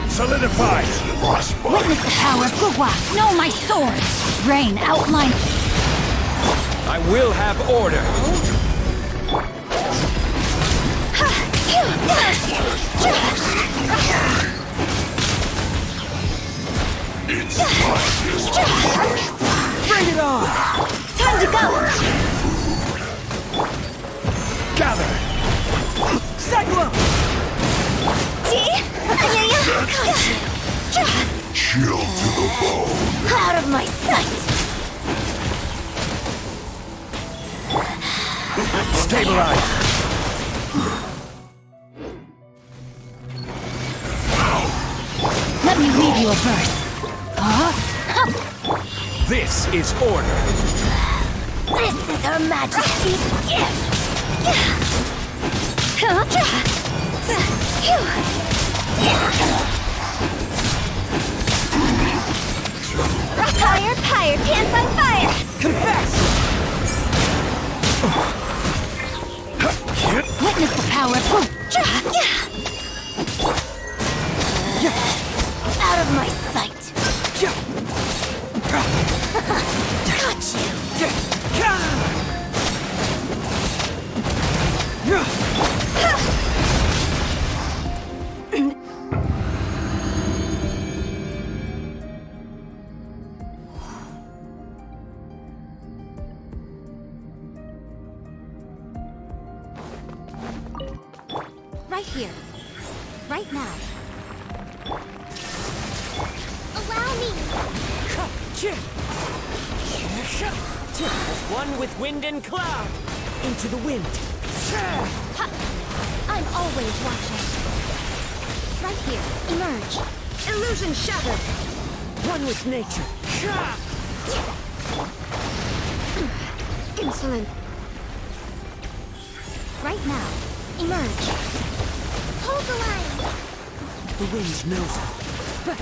Solidified! Witness the power of Gugwa! Know my sword! Rain outline. I will have order! Bring it on! Time to go! Gather! Cyclone! Chill to the bone. Out of my sight! Stabilize! Let me read you a verse. This is order! This is Her Majesty's gift! Fire, fire, pants on fire! Confess! Witness the power of out of my sight! Got you! Right here. Right now. Allow me! As one with wind and cloud, into the wind. I'm always watching. Right here. Emerge. Illusion shattered. One with nature. Insolent. Right now. Emerge. Hold the line. The wind knows it.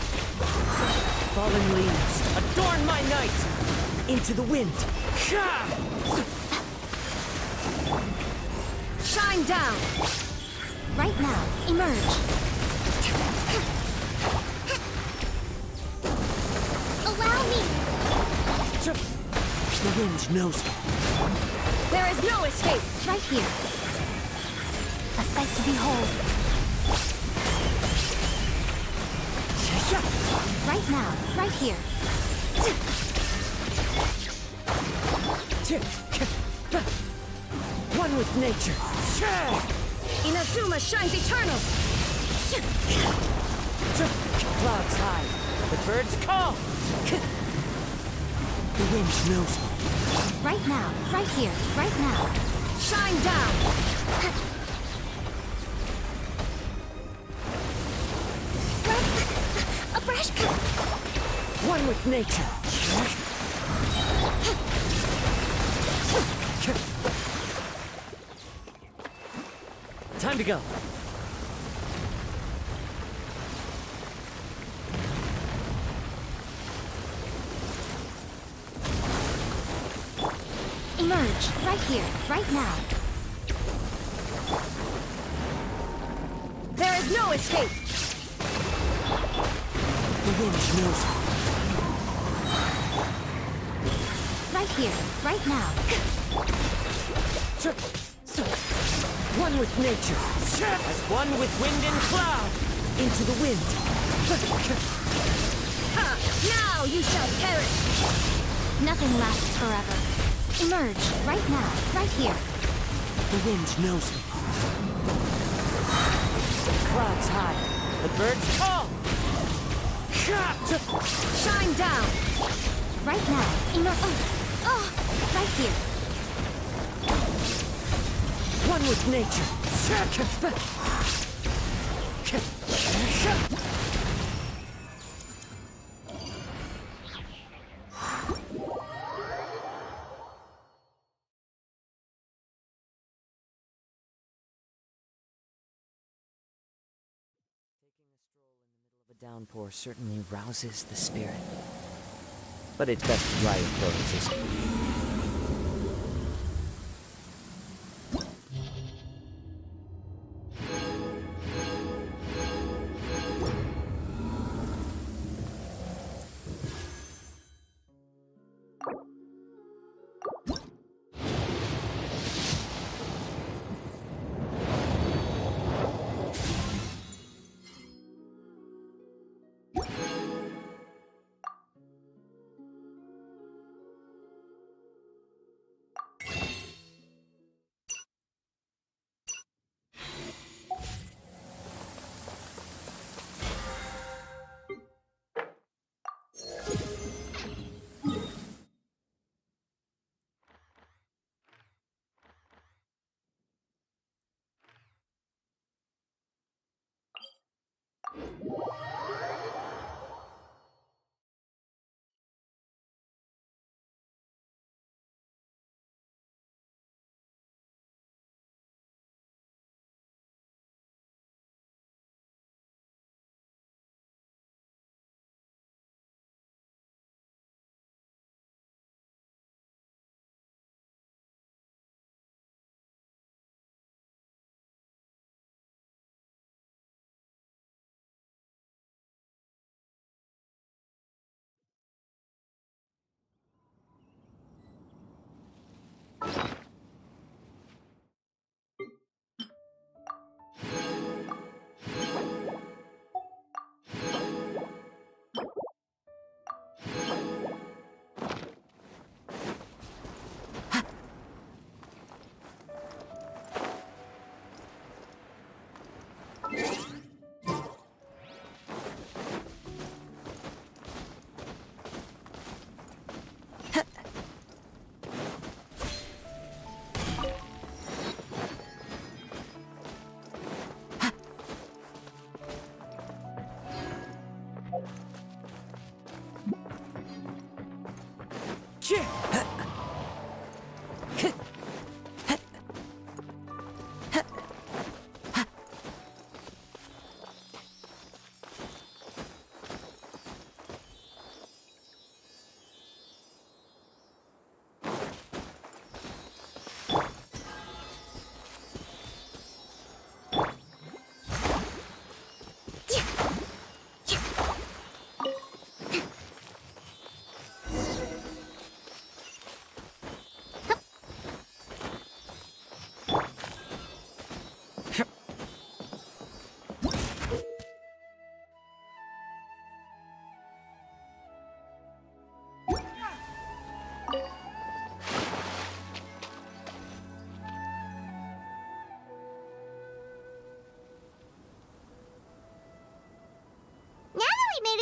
Fallen leaves, adorn my night. Into the wind. Shine down. Right now. Emerge. Allow me. The wind knows it. There is no escape. Right here. A sight to behold. Right now. Right here. One with nature. Inazuma shines eternal. Clouds high, the birds call. The wind knows it. Right now. Right here. Right now. Shine down. A brush cut. One with nature. Time to go. Emerge. Right here. Right now. There is no escape. The wind knows it. Right here. Right now. One with nature. As one with wind and cloud. Into the wind. Now you shall perish. Nothing lasts forever. Emerge. Right now. Right here. The wind knows it. Clouds high. The birds call. Shine down. Right now. Right here. One with nature. Taking a stroll in the middle of a downpour certainly rouses the spirit. but it's best to dry your clothes.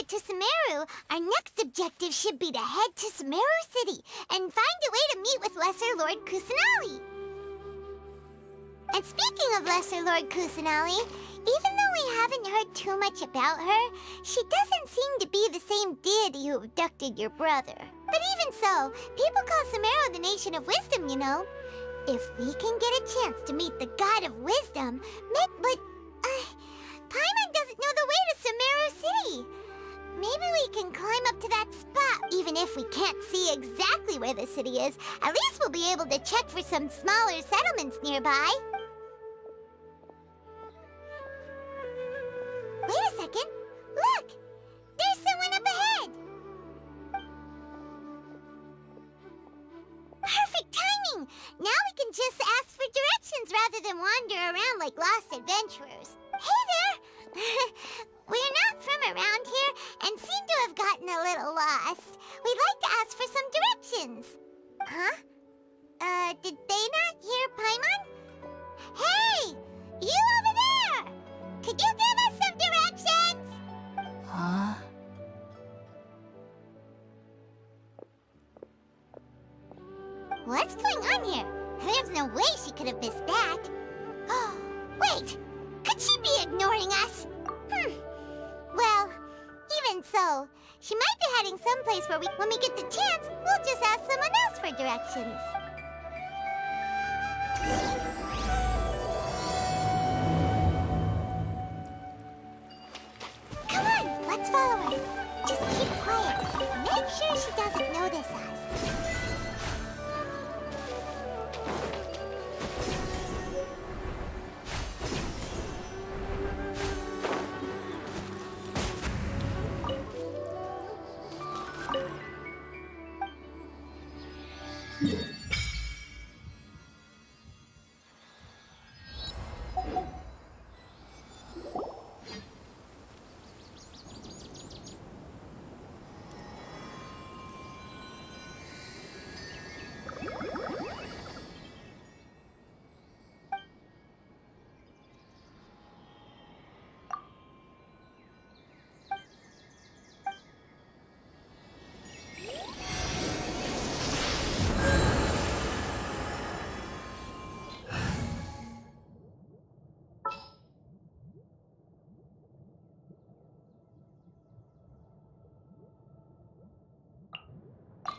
To Sumeru, our next objective should be to head to Sumeru City and find a way to meet with Lesser Lord Kusanali. And speaking of Lesser Lord Kusanali, even though we haven't heard too much about her, she doesn't seem to be the same deity who abducted your brother. But even so, people call Sumeru the Nation of Wisdom, you know. If we can get a chance to meet the God of Wisdom, Paimon doesn't know the way to Sumeru City. Maybe we can climb up to that spot. Even if we can't see exactly where the city is, at least we'll be able to check for some smaller settlements nearby. Wait a second. Look! There's someone up ahead! Perfect timing! Now we can just ask for directions rather than wander around like lost adventurers. Hey there! We're not from around here and seem to have gotten a little lost. We'd like to ask for some directions. Huh? Did they not hear Paimon? Hey! You over there! Could you give us some directions? Huh? What's going on here? There's no way she could have missed that. Oh, wait! Could she be ignoring us? Well, even so, she might be heading someplace where when we get the chance, we'll just ask someone else for directions. Come on, let's follow her. Just keep quiet. Make sure she doesn't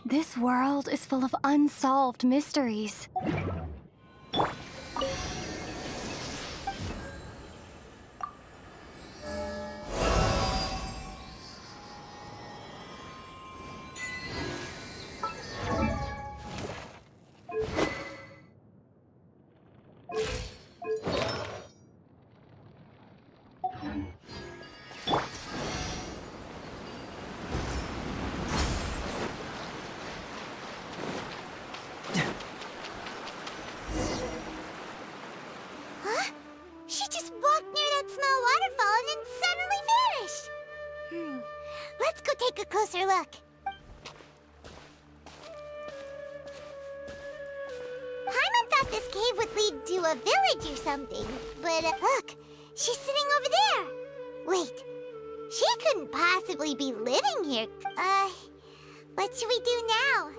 This world is full of unsolved mysteries. She just walked near that small waterfall and then suddenly vanished. Let's go take a closer look. Paimon thought this cave would lead to a village or something, but look, she's sitting over there. Wait, she couldn't possibly be living here. What should we do now?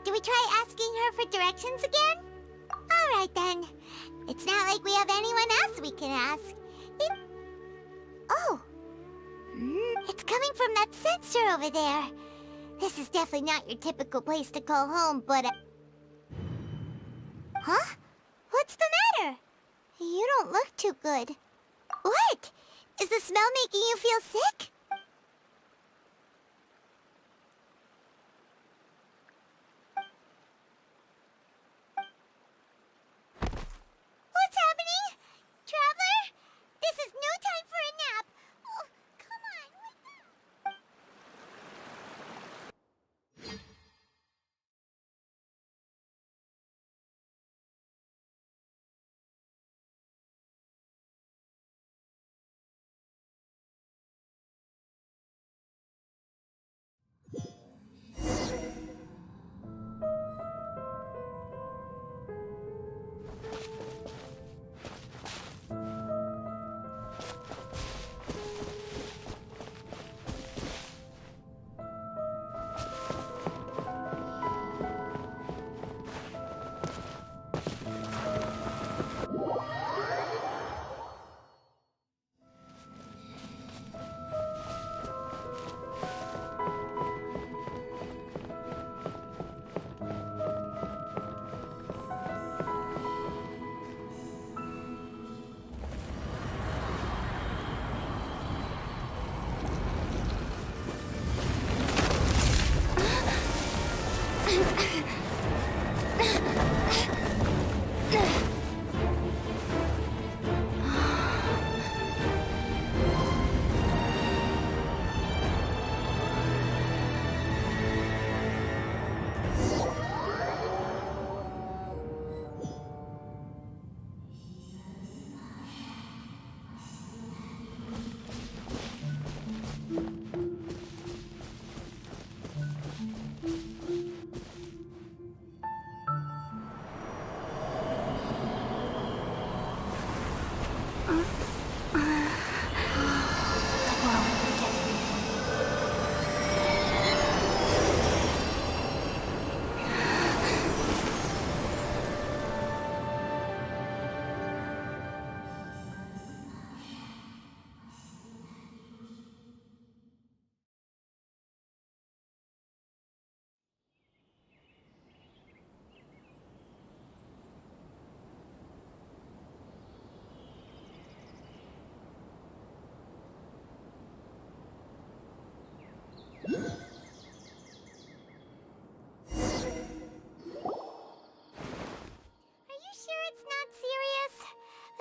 Do we try asking her for directions again? All right then. It's not like we have anyone else we can ask. Oh! It's coming from that sensor over there. This is definitely not your typical place to call home, but... Huh? What's the matter? You don't look too good. What? Is the smell making you feel sick? What's happening? Traveler? This is no time for a nap. Oh, come on, wake up.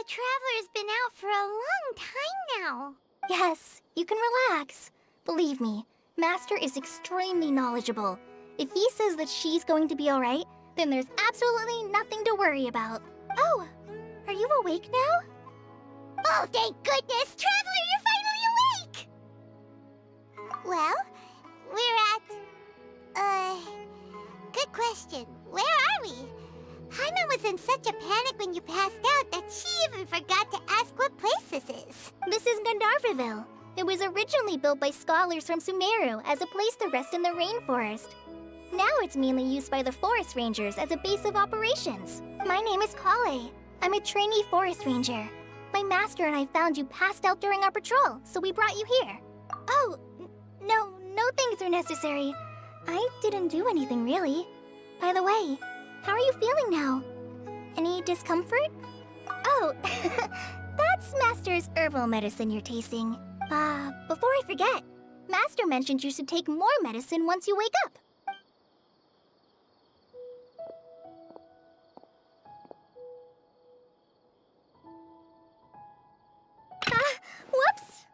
Traveler's been out for a long time now. Yes, you can relax. Believe me, Master is extremely knowledgeable. If he says that she's going to be alright, Then there's absolutely nothing to worry about. Oh, are you awake now? Oh, thank goodness! Traveler, you're finally awake! Well, we're at... Good question. Where are we? Haina was in such a panic when you passed out that she even forgot to ask what place this is. This is Gandharvaville. It was originally built by scholars from Sumeru as a place to rest in the rainforest. Now it's mainly used by the forest rangers as a base of operations. My name is Kale. I'm a trainee forest ranger. My master and I found you passed out during our patrol, so we brought you here. Oh, no things are necessary. I didn't do anything really. By the way, how are you feeling now? Any discomfort? Oh, that's Master's herbal medicine you're tasting. Before I forget, Master mentioned you should take more medicine once you wake up. Whoops!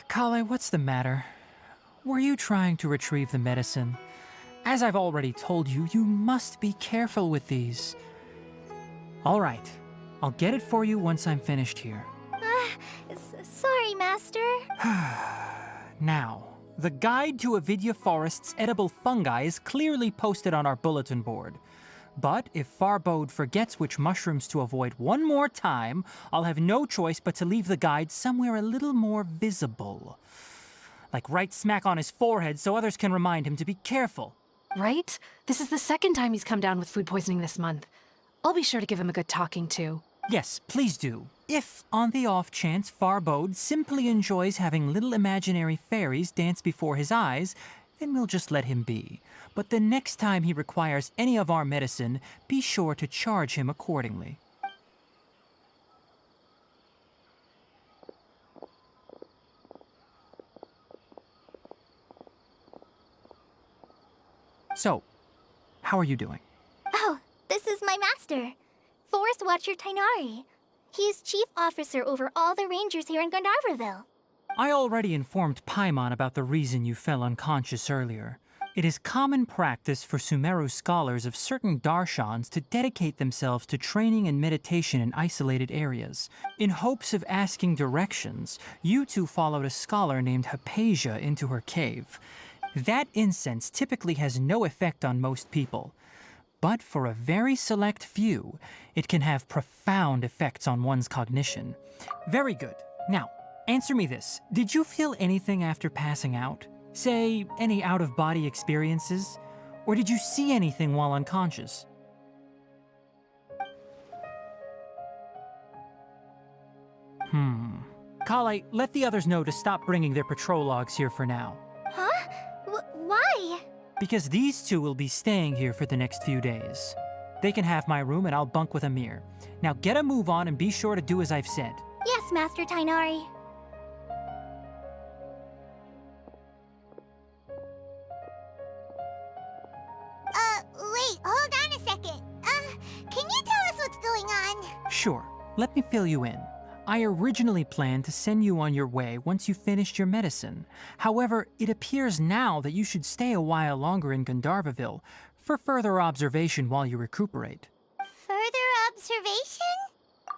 Kale, what's the matter? Were you trying to retrieve the medicine? As I've already told you, you must be careful with these. All right, I'll get it for you once I'm finished here. Sorry, Master. Now, the guide to Avidya Forest's edible fungi is clearly posted on our bulletin board. But if Farbode forgets which mushrooms to avoid one more time, I'll have no choice but to leave the guide somewhere a little more visible. Like right smack on his forehead so others can remind him to be careful. Right? This is the second time he's come down with food poisoning this month. I'll be sure to give him a good talking to. Yes, please do. If, on the off chance, Farbode simply enjoys having little imaginary fairies dance before his eyes, then we'll just let him be. But the next time he requires any of our medicine, be sure to charge him accordingly. So, how are you doing? Oh, this is my master, Forest Watcher Tainari. He is chief officer over all the rangers here in Gandharvaville. I already informed Paimon about the reason you fell unconscious earlier. It is common practice for Sumeru scholars of certain darshans to dedicate themselves to training and meditation in isolated areas. In hopes of asking directions, you two followed a scholar named Hypatia into her cave. That incense typically has no effect on most people, but for a very select few, it can have profound effects on one's cognition. Very good. Now, answer me this. Did you feel anything after passing out? Say, any out-of-body experiences? Or did you see anything while unconscious? Kale, let the others know to stop bringing their patrol logs here for now. Huh? Why? Because these two will be staying here for the next few days. They can have my room and I'll bunk with Amir. Now get a move on and be sure to do as I've said. Yes, Master Tainari. Wait, hold on a second. Can you tell us what's going on? Sure, let me fill you in. I originally planned to send you on your way once you finished your medicine. However, it appears now that you should stay a while longer in Gandharvaville for further observation while you recuperate. Further observation?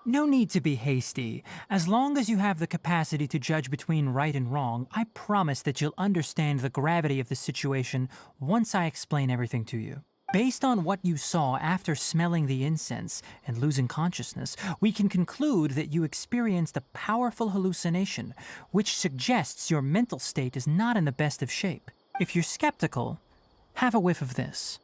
No need to be hasty. As long as you have the capacity to judge between right and wrong, I promise that you'll understand the gravity of the situation once I explain everything to you. Based on what you saw after smelling the incense and losing consciousness, we can conclude that you experienced a powerful hallucination, which suggests your mental state is not in the best of shape. If you're skeptical, have a whiff of this.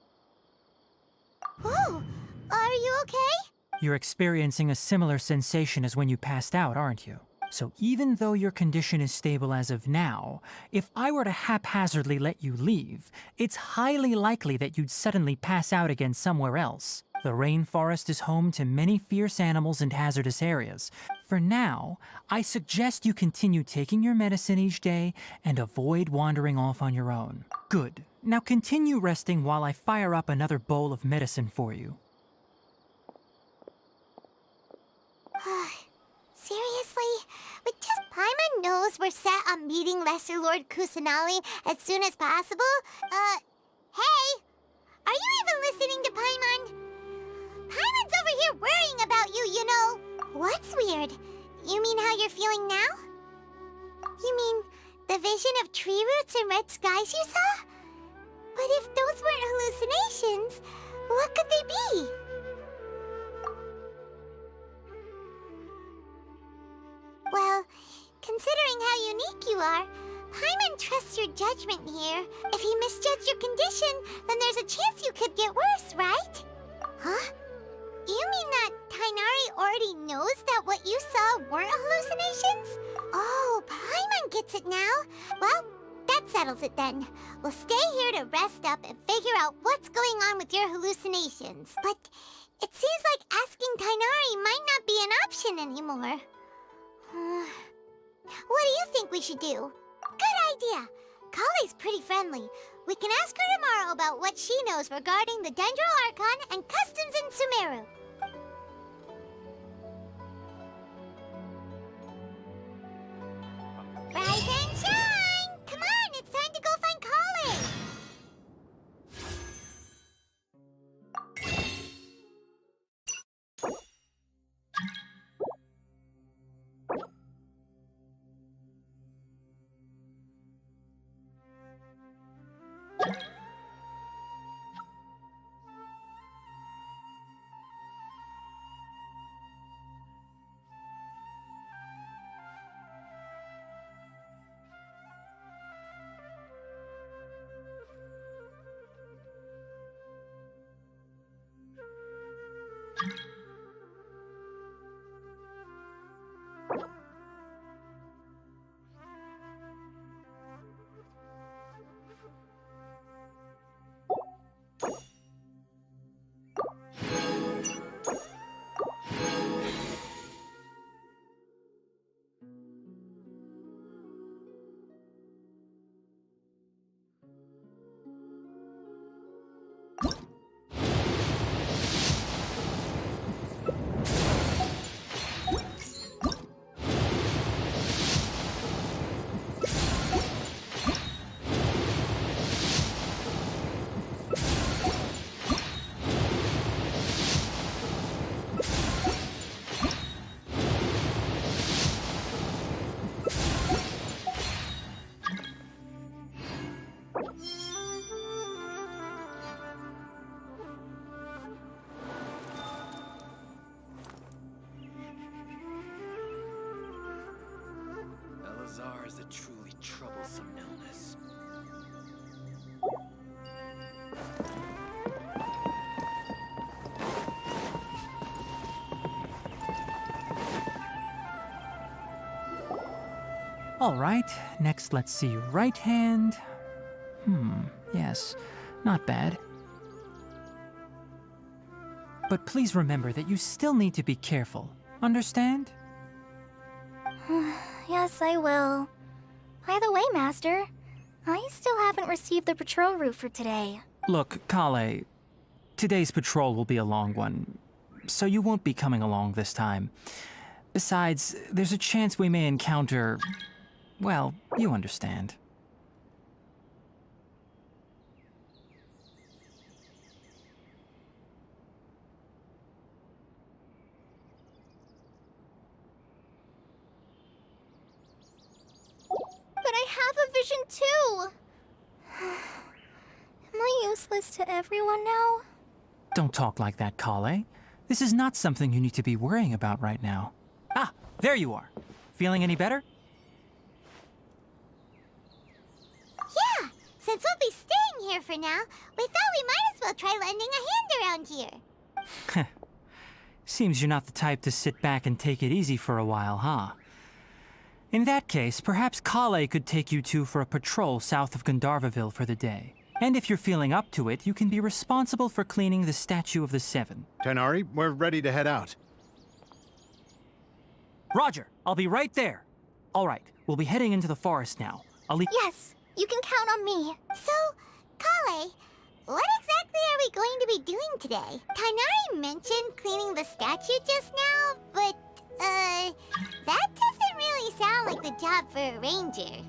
Whoa! Are you okay? You're experiencing a similar sensation as when you passed out, aren't you? So even though your condition is stable as of now, if I were to haphazardly let you leave, it's highly likely that you'd suddenly pass out again somewhere else. The rainforest is home to many fierce animals and hazardous areas. For now, I suggest you continue taking your medicine each day and avoid wandering off on your own. Good. Now continue resting while I fire up another bowl of medicine for you. Seriously? With just Paimon knows we're set on meeting Lesser Lord Kusanali as soon as possible. Hey! Are you even listening to Paimon? Paimon's over here worrying about you, you know. What's weird? You mean how you're feeling now? You mean the vision of tree roots and red skies you saw? But if those weren't hallucinations, what could they be? Well, considering how unique you are, Paimon trusts your judgment here. If he misjudged your condition, then there's a chance you could get worse, right? Huh? You mean that Tainari already knows that what you saw weren't hallucinations? Oh, Paimon gets it now. Well, that settles it then. We'll stay here to rest up and figure out what's going on with your hallucinations. But it seems like asking Tainari might not be an option anymore. What do you think we should do? Good idea. Kale's pretty friendly. We can ask her tomorrow about what she knows regarding the Dendro Archon and customs in Sumeru. Rise and shine! Come on, it's time to go find Kale! Elazar is a truly troublesome illness. All right, next let's see right hand. Yes, not bad. But please remember that you still need to be careful. Understand? Yes, I will. By the way, Master, I still haven't received the patrol route for today. Look, Kale, today's patrol will be a long one, so you won't be coming along this time. Besides, there's a chance we may encounter... well, you understand. But I have a vision too! Am I useless to everyone now? Don't talk like that, Kale. This is not something you need to be worrying about right now. Ah, there you are. Feeling any better? Yeah, since we'll be staying here for now, we thought we might as well try lending a hand around here. Seems you're not the type to sit back and take it easy for a while, huh? In that case, perhaps Kale could take you two for a patrol south of Gandharvaville for the day. And if you're feeling up to it, you can be responsible for cleaning the Statue of the Seven. Tainari, we're ready to head out. Roger, I'll be right there. All right, we'll be heading into the forest now. I'll leave... Yes, you can count on me. So, Kale, what exactly are we going to be doing today? Tainari mentioned cleaning the statue just now, but, that doesn't really definitely sound like the job for a ranger.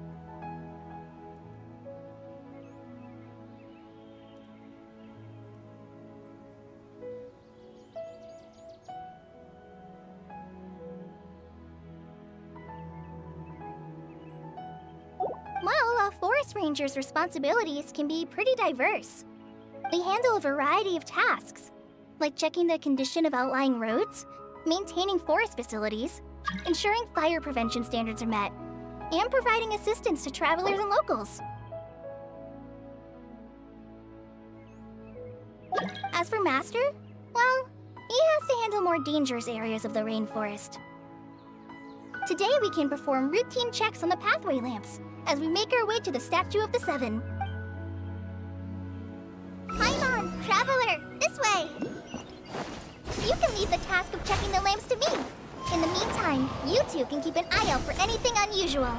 Well, a forest ranger's responsibilities can be pretty diverse. They handle a variety of tasks, like checking the condition of outlying roads, maintaining forest facilities, ensuring fire prevention standards are met, and providing assistance to travelers and locals. As for Master, well, he has to handle more dangerous areas of the rainforest. Today we can perform routine checks on the pathway lamps as we make our way to the Statue of the Seven. Paimon, Traveler, this way! You can leave the task of checking the lamps to me. In the meantime, you two can keep an eye out for anything unusual.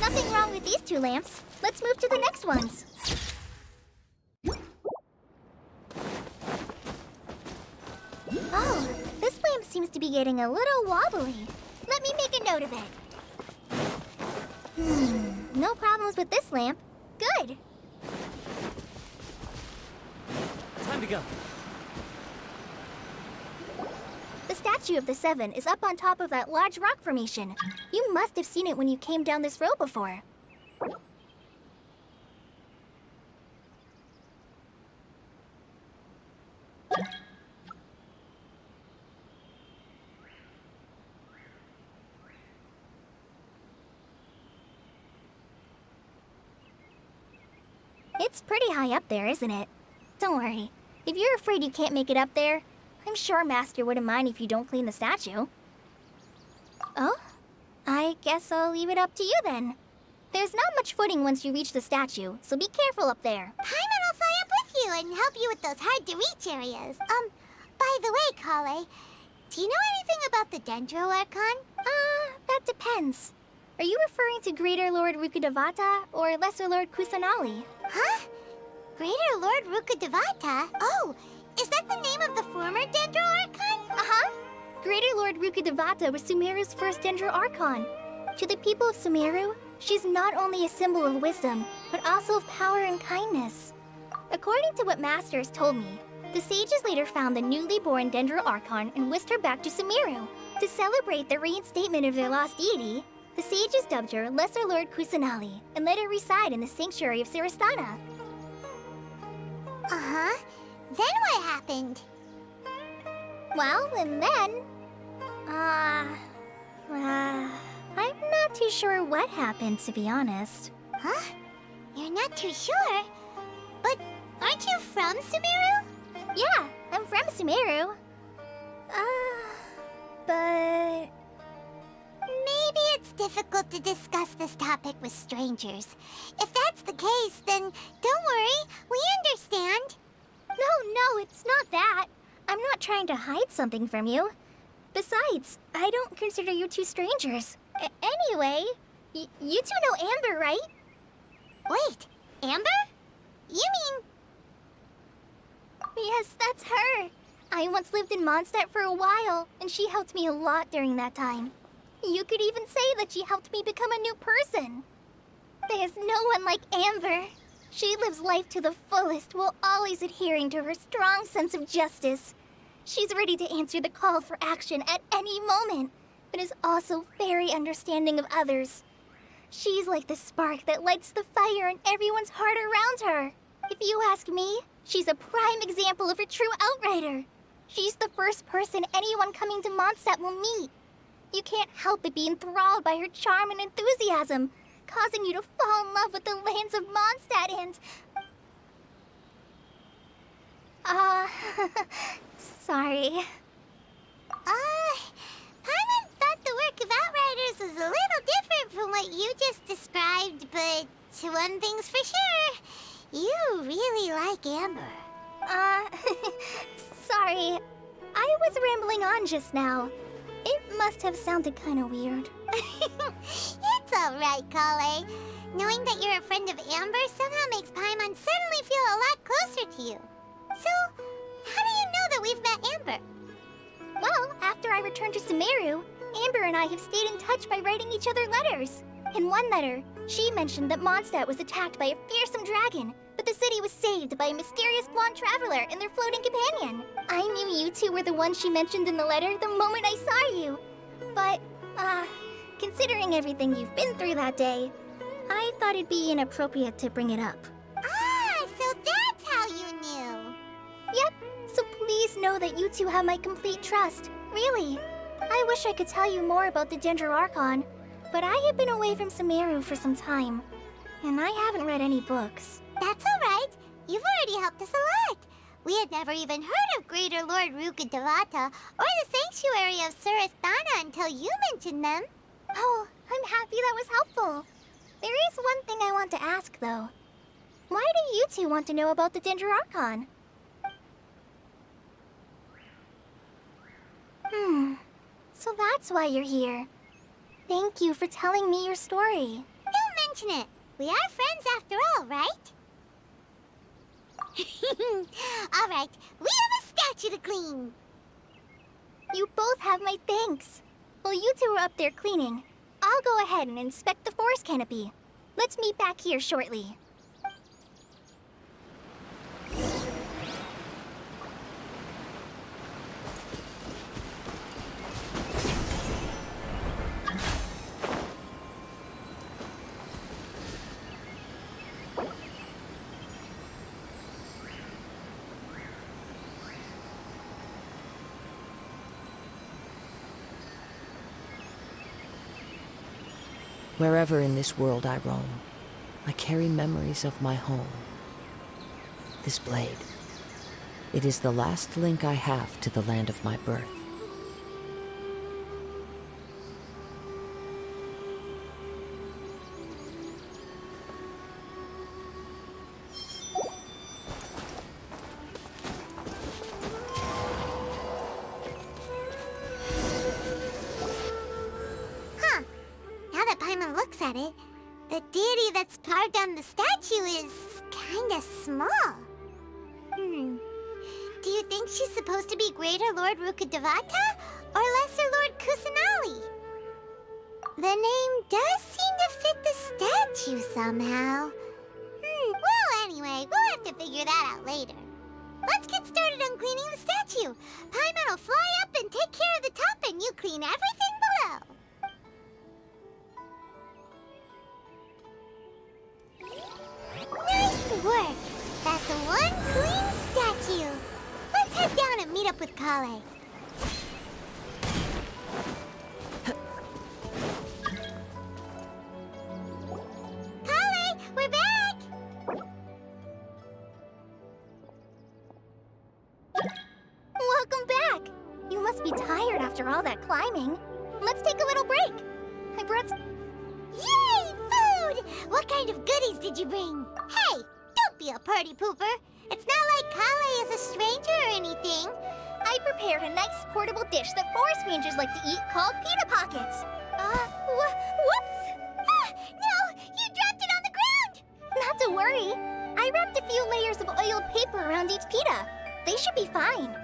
Nothing wrong with these two lamps. Let's move to the next ones. Oh, this lamp seems to be getting a little wobbly. Let me make a note of it. No problems with this lamp. Good. Time to go. The Statue of the Seven is up on top of that large rock formation. You must have seen it when you came down this road before. It's pretty high up there, isn't it? Don't worry. If you're afraid you can't make it up there, I'm sure Master wouldn't mind if you don't clean the statue. Oh? I guess I'll leave it up to you then. There's not much footing once you reach the statue, so be careful up there. Paimon will fly up with you and help you with those hard-to-reach areas. By the way, Kale, do you know anything about the Dendro Archon? That depends. Are you referring to Greater Lord Rukkhadevata or Lesser Lord Kusanali? Huh? Greater Lord Rukkhadevata? Oh, is that the name of the former Dendro Archon? Uh-huh. Greater Lord Rukkhadevata was Sumeru's first Dendro Archon. To the people of Sumeru, she's not only a symbol of wisdom, but also of power and kindness. According to what Master has told me, the sages later found the newly born Dendro Archon and whisked her back to Sumeru. To celebrate the reinstatement of their lost deity, the sages dubbed her Lesser Lord Kusanali and let her reside in the sanctuary of Sarastana. Uh-huh. Then what happened? Well, and then... I'm not too sure what happened, to be honest. Huh? You're not too sure? But aren't you from Sumeru? Yeah, I'm from Sumeru. But... Maybe it's difficult to discuss this topic with strangers. If that's the case, then don't worry, we understand. No, it's not that. I'm not trying to hide something from you. Besides, I don't consider you two strangers. Anyway, you two know Amber, right? Wait, Amber? You mean... Yes, that's her. I once lived in Mondstadt for a while, and she helped me a lot during that time. You could even say that she helped me become a new person. There's no one like Amber. She lives life to the fullest while always adhering to her strong sense of justice. She's ready to answer the call for action at any moment, but is also very understanding of others. She's like the spark that lights the fire in everyone's heart around her. If you ask me, she's a prime example of a true outrider. She's the first person anyone coming to Mondstadt will meet. You can't help but be enthralled by her charm and enthusiasm, causing you to fall in love with the lands of Mondstadt and... Uh, sorry. Paimon thought the work of Outriders was a little different from what you just described, but one thing's for sure. You really like Amber. Sorry. I was rambling on just now. It must have sounded kind of weird. It's alright, Kale. Knowing that you're a friend of Amber somehow makes Paimon suddenly feel a lot closer to you. So, how do you know that we've met Amber? Well, after I returned to Sumeru, Amber and I have stayed in touch by writing each other letters. In one letter, she mentioned that Mondstadt was attacked by a fearsome dragon, but the city was saved by a mysterious blonde traveler and their floating companion. I knew you two were the ones she mentioned in the letter the moment I saw you. But, considering everything you've been through that day, I thought it'd be inappropriate to bring it up. Ah, so that's how you knew. Yep, so please know that you two have my complete trust. Really. I wish I could tell you more about the Dendro Archon, but I have been away from Sumeru for some time, and I haven't read any books. That's alright. You've already helped us a lot. We had never even heard of Greater Lord Rukkhadevata or the Sanctuary of Surasthana until you mentioned them. Oh, I'm happy that was helpful. There is one thing I want to ask, though. Why do you two want to know about the Dendro Archon? So that's why you're here. Thank you for telling me your story. Don't mention it. We are friends after all, right? Alright, we have a statue to clean. You both have my thanks. While you two are up there cleaning, I'll go ahead and inspect the forest canopy. Let's meet back here shortly. Wherever in this world I roam, I carry memories of my home. This blade, it is the last link I have to the land of my birth. Huh. Now that Paimon looks at it, the deity that's carved on the statue is kinda small. Do you think she's supposed to be Greater Lord Rukkhadevata or Lesser Lord Kusanali? The name does seem to fit the statue somehow. Well, anyway, we'll have to figure that out later. Let's get started on cleaning the statue. Paimon will fly up and take care of the top, and you clean everything below. Nice work! That's one clean statue. Let's head down and meet up with Kale. Kale, we're back! Welcome back! You must be tired after all that climbing. Let's take a little break. I brought Yay, food! What kind of goodies did you bring? Hey, don't be a party pooper. It's not like Kale is a stranger or anything. I prepared a nice portable dish that forest rangers like to eat called pita pockets. Whoops! Ah, no! You dropped it on the ground! Not to worry. I wrapped a few layers of oiled paper around each pita. They should be fine.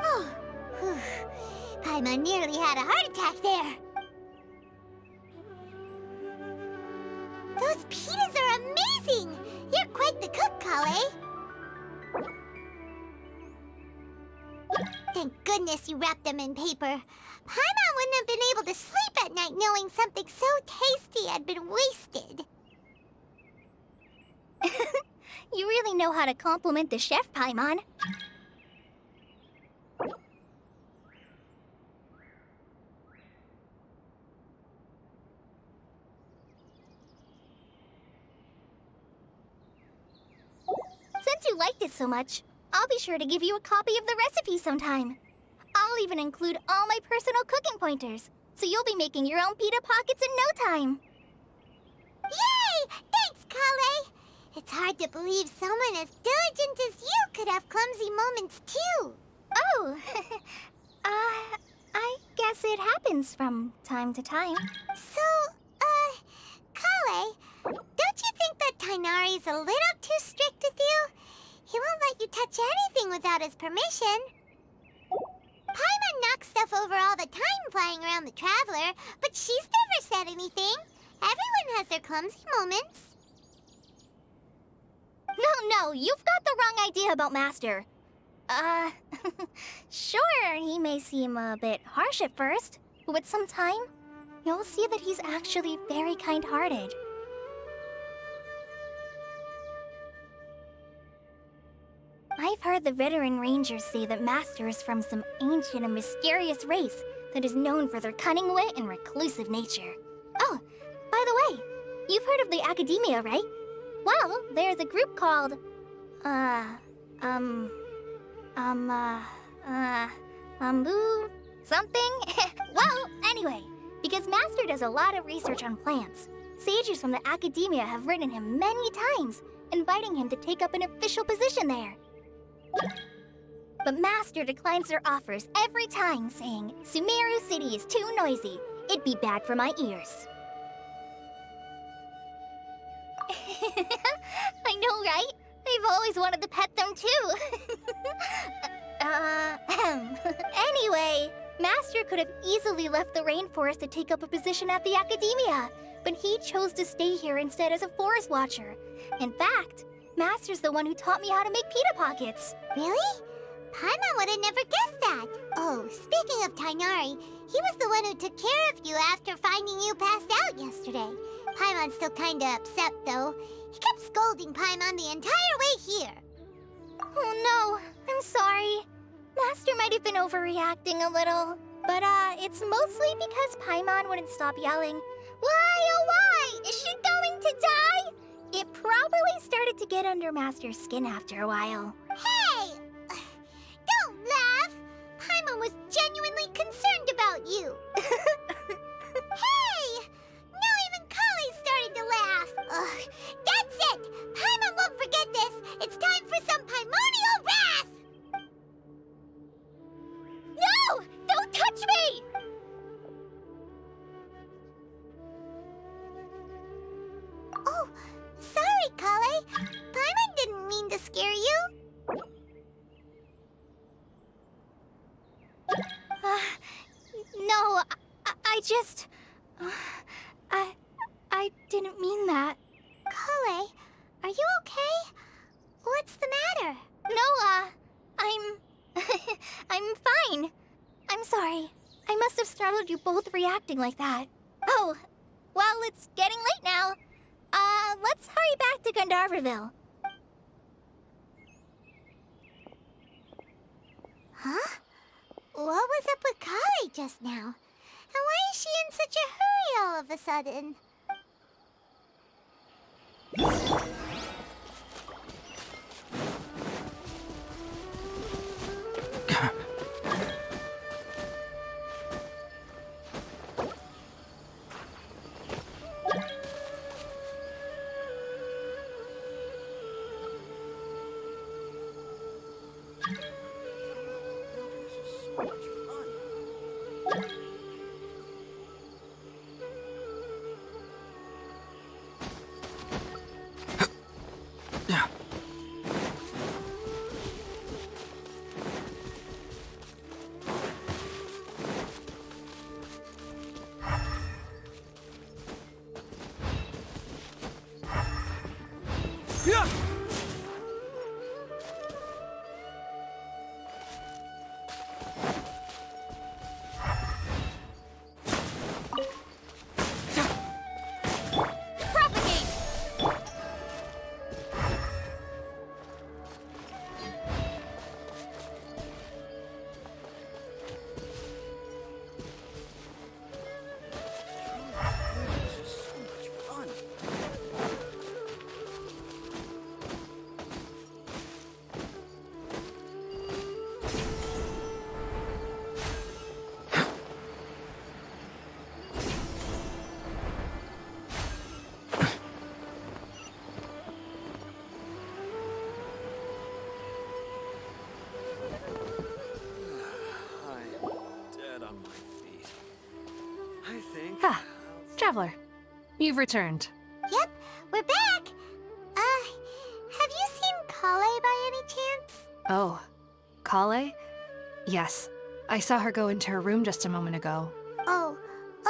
Oh, whew. Paimon nearly had a heart attack there. Those pitas are amazing! You're quite the cook, Kale. Thank goodness you wrapped them in paper. Paimon wouldn't have been able to sleep at night knowing something so tasty had been wasted. You really know how to compliment the chef, Paimon. Since you liked it so much, I'll be sure to give you a copy of the recipe sometime. I'll even include all my personal cooking pointers, so you'll be making your own pita pockets in no time. Yay! Thanks, Kale! It's hard to believe someone as diligent as you could have clumsy moments, too. Oh, I guess it happens from time to time. So, Kale, don't you think that Tainari's a little too strict with you? He won't let you touch anything without his permission. Paimon knocks stuff over all the time flying around the Traveler, but she's never said anything. Everyone has their clumsy moments. No, you've got the wrong idea about Master. Sure, he may seem a bit harsh at first, but with some time, you'll see that he's actually very kind-hearted. I've heard the veteran rangers say that Master is from some ancient and mysterious race that is known for their cunning wit and reclusive nature. Oh, by the way, you've heard of the Academia, right? Well, there's a group called, something? Well, anyway, because Master does a lot of research on plants, sages from the Academia have written him many times, inviting him to take up an official position there. But Master declines their offers every time, saying, Sumeru City is too noisy. It'd be bad for my ears. I know, right? I've always wanted to pet them, too. Anyway, Master could have easily left the rainforest to take up a position at the Academia, but he chose to stay here instead as a forest watcher. In fact, Master's the one who taught me how to make pita pockets. Really? Paimon would have never guessed that. Oh, speaking of Tainari, he was the one who took care of you after finding you passed out yesterday. Paimon's still kinda upset, though. He kept scolding Paimon the entire way here. Oh no, I'm sorry. Master might have been overreacting a little. But, it's mostly because Paimon wouldn't stop yelling, Why, oh why? Is she going to die? It probably started to get under Master's skin after a while. Hey! Don't laugh! Paimon was genuinely concerned about you. Hey! Now even Kali started to laugh. Ugh, that's it! Paimon won't forget this! It's time for some Paimonial wrath! No! Don't touch me! Oh, sorry, Kale. Paimon didn't mean to scare you. No, I just... I didn't mean that. Kale, are you okay? What's the matter? No, I'm... I'm fine. I'm sorry. I must have startled you both reacting like that. Oh, well, it's getting late now. Let's hurry back to Gandharvaville. Huh? What was up with Kale just now? And why is she in such a hurry all of a sudden? Traveler, you've returned. Yep, we're back. Have you seen Kale by any chance? Oh, Kale? Yes, I saw her go into her room just a moment ago. Oh,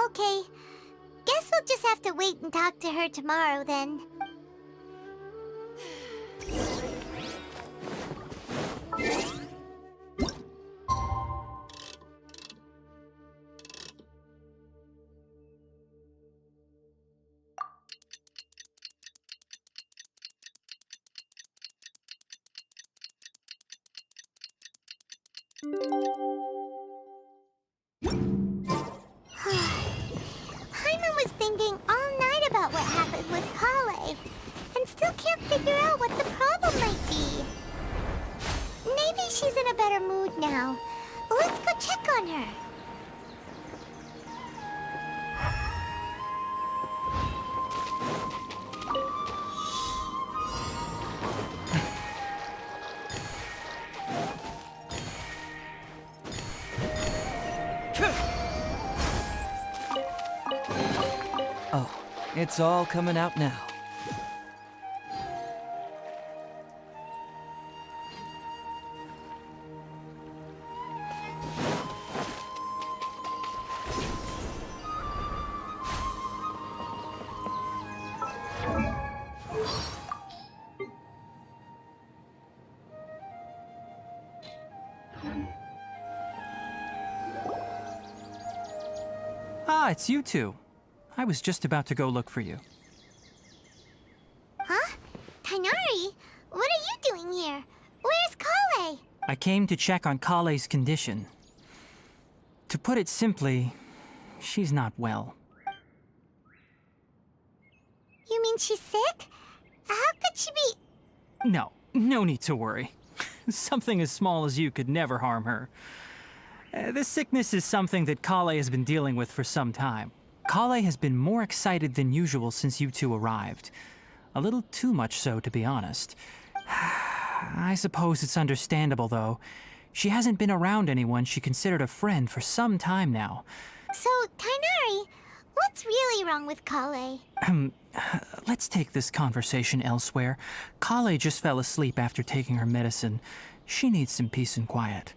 okay. Guess we'll just have to wait and talk to her tomorrow then. Paimon was thinking all night about what happened with Kale, and still can't figure out what the problem might be. Maybe she's in a better mood now. Let's go check on her. Oh, it's all coming out now. Ah, it's you two. I was just about to go look for you. Huh? Tainari, what are you doing here? Where's Kale? I came to check on Kale's condition. To put it simply, she's not well. You mean she's sick? How could she be... No need to worry. Something as small as you could never harm her. This sickness is something that Kale has been dealing with for some time. Kale has been more excited than usual since you two arrived. A little too much so, to be honest. I suppose it's understandable, though. She hasn't been around anyone she considered a friend for some time now. So, Tainari, what's really wrong with Kale? Let's take this conversation elsewhere. Kale just fell asleep after taking her medicine. She needs some peace and quiet.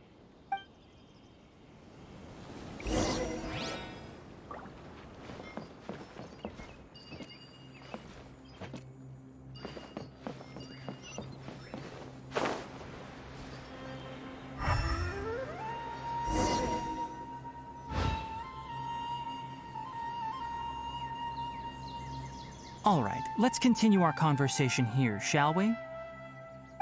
All right, let's continue our conversation here, shall we?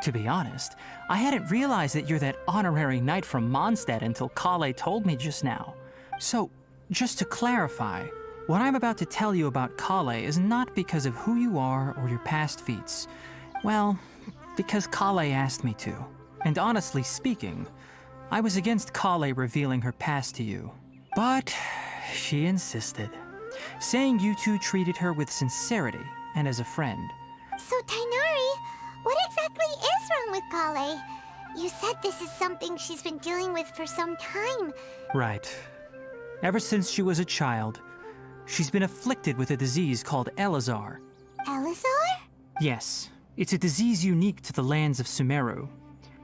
To be honest, I hadn't realized that you're that honorary knight from Mondstadt until Kale told me just now. So, just to clarify, what I'm about to tell you about Kale is not because of who you are or your past feats. Well, because Kale asked me to. And honestly speaking, I was against Kale revealing her past to you. But she insisted, saying you two treated her with sincerity and as a friend. So, Tainari, what exactly is wrong with Kale? You said this is something she's been dealing with for some time. Right. Ever since she was a child, she's been afflicted with a disease called Elazar. Elazar? Yes, it's a disease unique to the lands of Sumeru.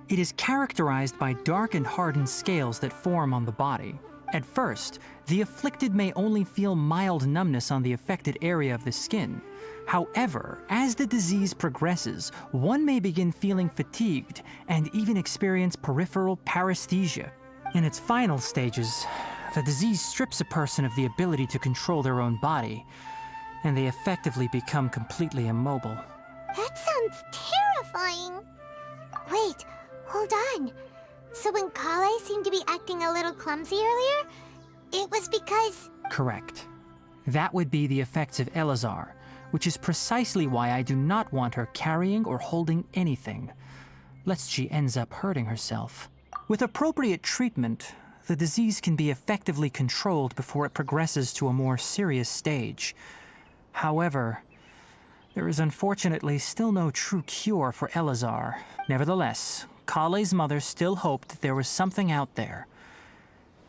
It is characterized by dark and hardened scales that form on the body. At first, the afflicted may only feel mild numbness on the affected area of the skin. However, as the disease progresses, one may begin feeling fatigued and even experience peripheral paresthesia. In its final stages, the disease strips a person of the ability to control their own body, and they effectively become completely immobile. That sounds terrifying. Wait, hold on. So when Kale seemed to be acting a little clumsy earlier, it was because... Correct. That would be the effects of Elazar, which is precisely why I do not want her carrying or holding anything, lest she ends up hurting herself. With appropriate treatment, the disease can be effectively controlled before it progresses to a more serious stage. However, there is unfortunately still no true cure for Elazar. Nevertheless, Kale's mother still hoped that there was something out there.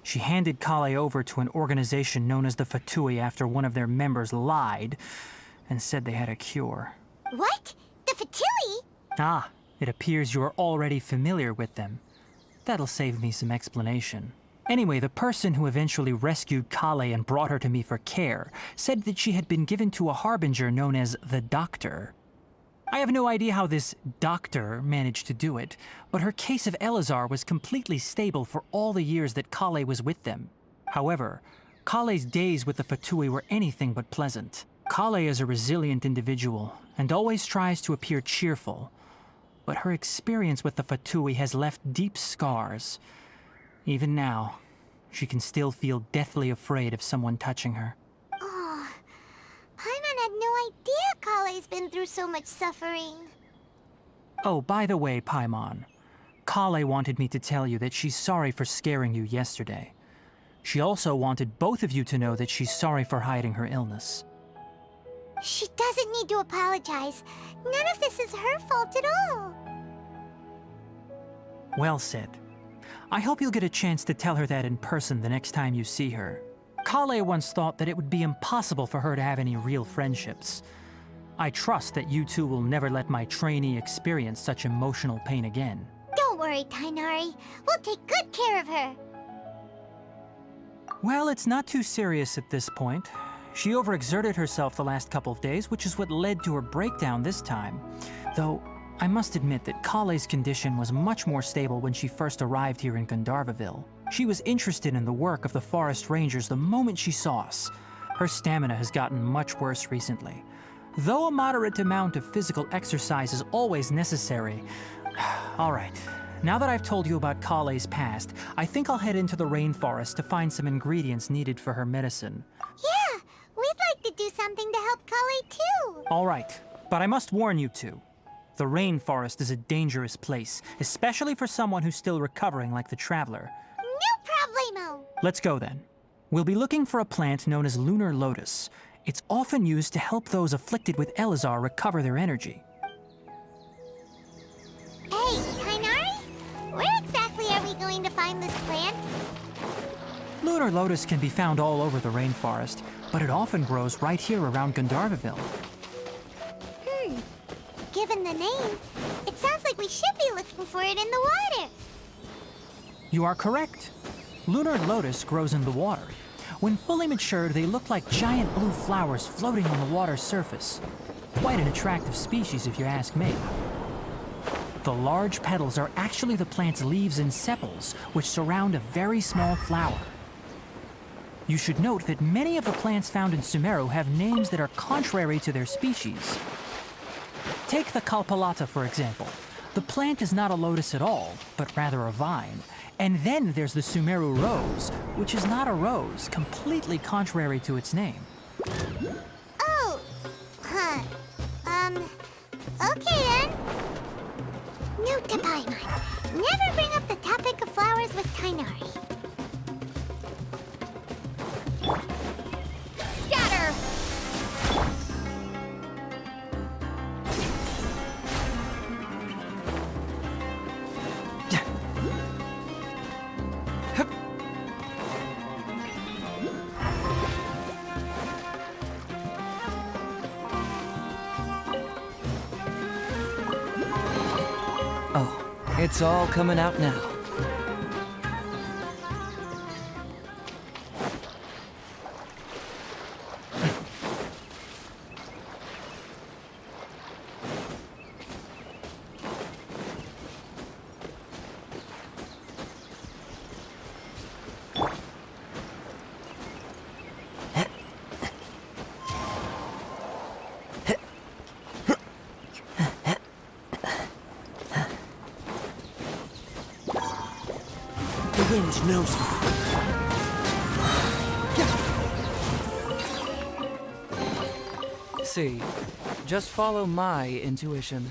She handed Kale over to an organization known as the Fatui after one of their members lied and said they had a cure. What? The Fatui? Ah, it appears you are already familiar with them. That'll save me some explanation. Anyway, the person who eventually rescued Kale and brought her to me for care said that she had been given to a harbinger known as the Doctor. I have no idea how this doctor managed to do it, but her case of Elazar was completely stable for all the years that Kale was with them. However, Kale's days with the Fatui were anything but pleasant. Kale is a resilient individual and always tries to appear cheerful, but her experience with the Fatui has left deep scars. Even now, she can still feel deathly afraid of someone touching her. Oh, Paimon had no idea Kale's been through so much suffering. Oh, by the way, Paimon, Kale wanted me to tell you that she's sorry for scaring you yesterday. She also wanted both of you to know that she's sorry for hiding her illness. She doesn't need to apologize. None of this is her fault at all. Well said. I hope you'll get a chance to tell her that in person the next time you see her. Kale once thought that it would be impossible for her to have any real friendships. I trust that you two will never let my trainee experience such emotional pain again. Don't worry, Tainari. We'll take good care of her. Well, it's not too serious at this point. She overexerted herself the last couple of days, which is what led to her breakdown this time. Though, I must admit that Kale's condition was much more stable when she first arrived here in Gandharvaville. She was interested in the work of the forest rangers the moment she saw us. Her stamina has gotten much worse recently. Though a moderate amount of physical exercise is always necessary. All right, now that I've told you about Kale's past, I think I'll head into the rainforest to find some ingredients needed for her medicine. Yeah, we'd like to do something to help Kale too. All right, but I must warn you two. The rainforest is a dangerous place, especially for someone who's still recovering like the Traveler. No problemo. Let's go then. We'll be looking for a plant known as lunar lotus. It's often used to help those afflicted with Elazar recover their energy. Hey, Tainari? Where exactly are we going to find this plant? Lunar lotus can be found all over the rainforest, but it often grows right here around Gandharvaville. Given the name, it sounds like we should be looking for it in the water. You are correct. Lunar lotus grows in the water. When fully matured, they look like giant blue flowers floating on the water's surface. Quite an attractive species, if you ask me. The large petals are actually the plant's leaves and sepals, which surround a very small flower. You should note that many of the plants found in Sumeru have names that are contrary to their species. Take the Kalpalata, for example. The plant is not a lotus at all, but rather a vine. And then there's the Sumeru rose, which is not a rose, completely contrary to its name. Oh, huh. Okay then. Note to Paimon. Never bring up the topic of flowers with Tainari. Scatter! Oh, it's all coming out now. The wind knows me. See, just follow my intuition.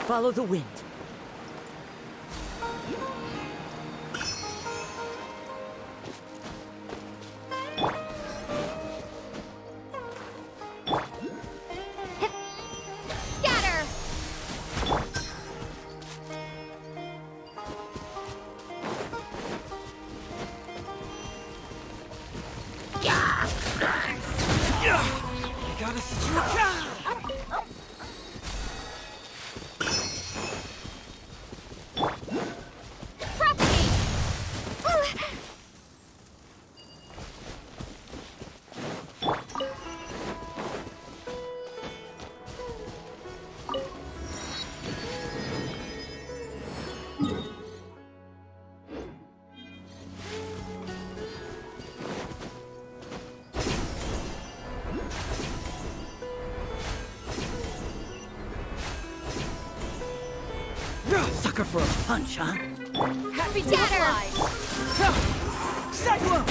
follow the wind. Scatter! Sucker for a punch, huh? Happy Scatter! Cyclone!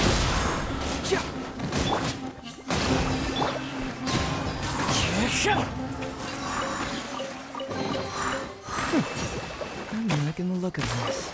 I'm liking the look of this.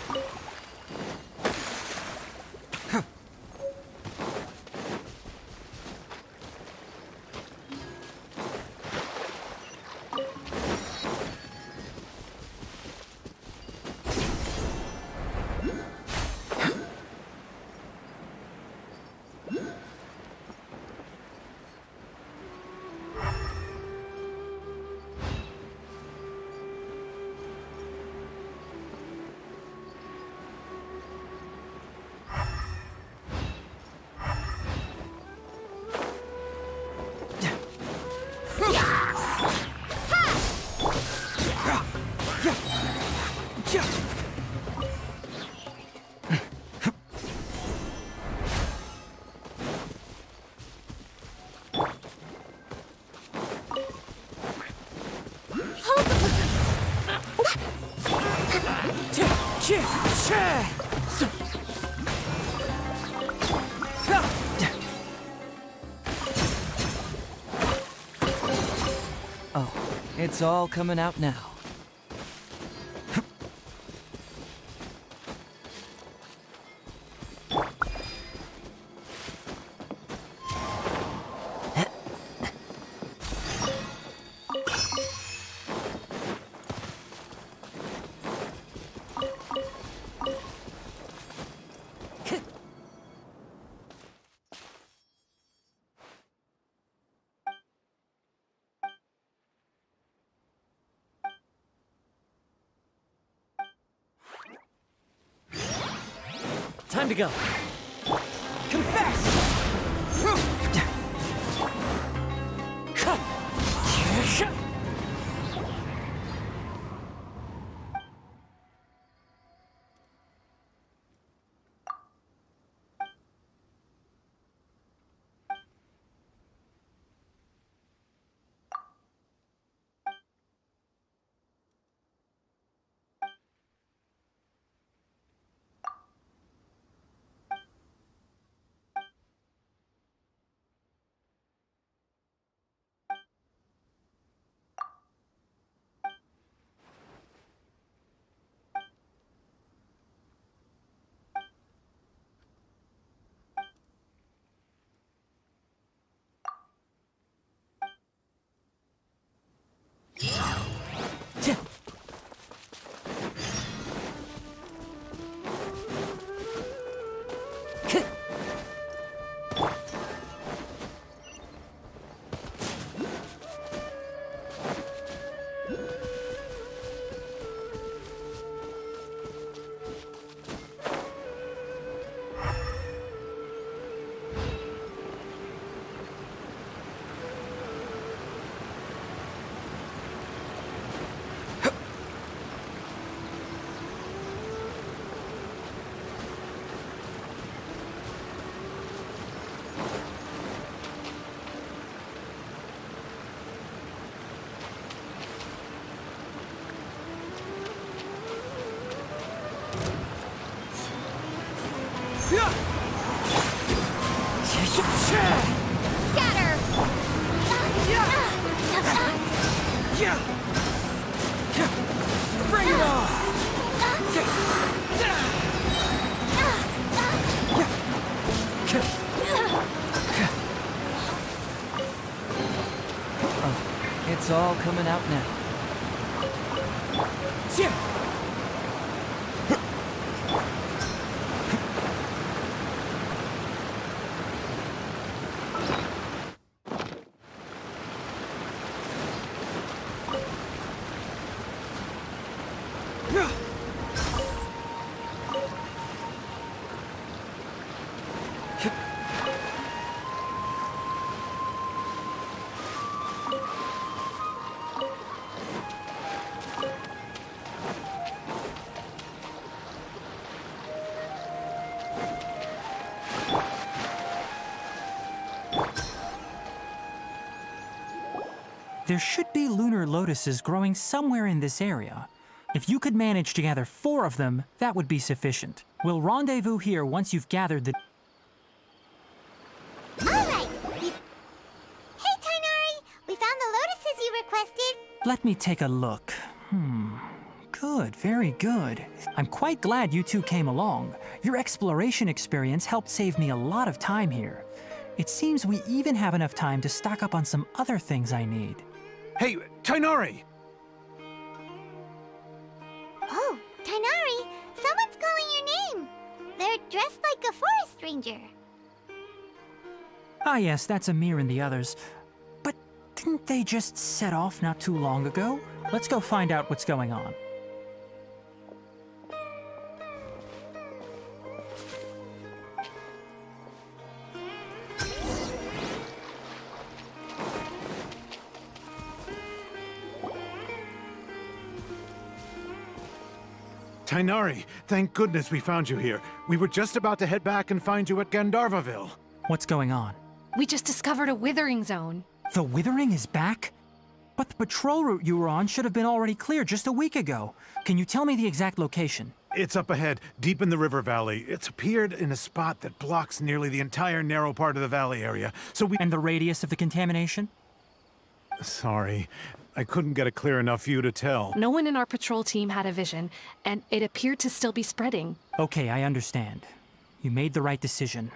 Oh, it's all coming out now. Time to go. Confess! Scatter! It's all coming out now. There should be lunar lotuses growing somewhere in this area. If you could manage to gather 4 of them, that would be sufficient. We'll rendezvous here once you've gathered the... Alright! Hey, Tainari! We found the lotuses you requested! Let me take a look. Good, very good. I'm quite glad you two came along. Your exploration experience helped save me a lot of time here. It seems we even have enough time to stock up on some other things I need. Hey, Tainari! Oh, Tainari! Someone's calling your name! They're dressed like a forest ranger. Ah yes, that's Amir and the others. But didn't they just set off not too long ago? Let's go find out what's going on. Tainari, thank goodness we found you here. We were just about to head back and find you at Gandharvaville. What's going on? We just discovered a withering zone. The Withering is back? But the patrol route you were on should have been already cleared just a week ago. Can you tell me the exact location? It's up ahead, deep in the river valley. It's appeared in a spot that blocks nearly the entire narrow part of the valley area. So we... And the radius of the contamination? Sorry, I couldn't get a clear enough view to tell. No one in our patrol team had a vision, and it appeared to still be spreading. Okay, I understand. You made the right decision.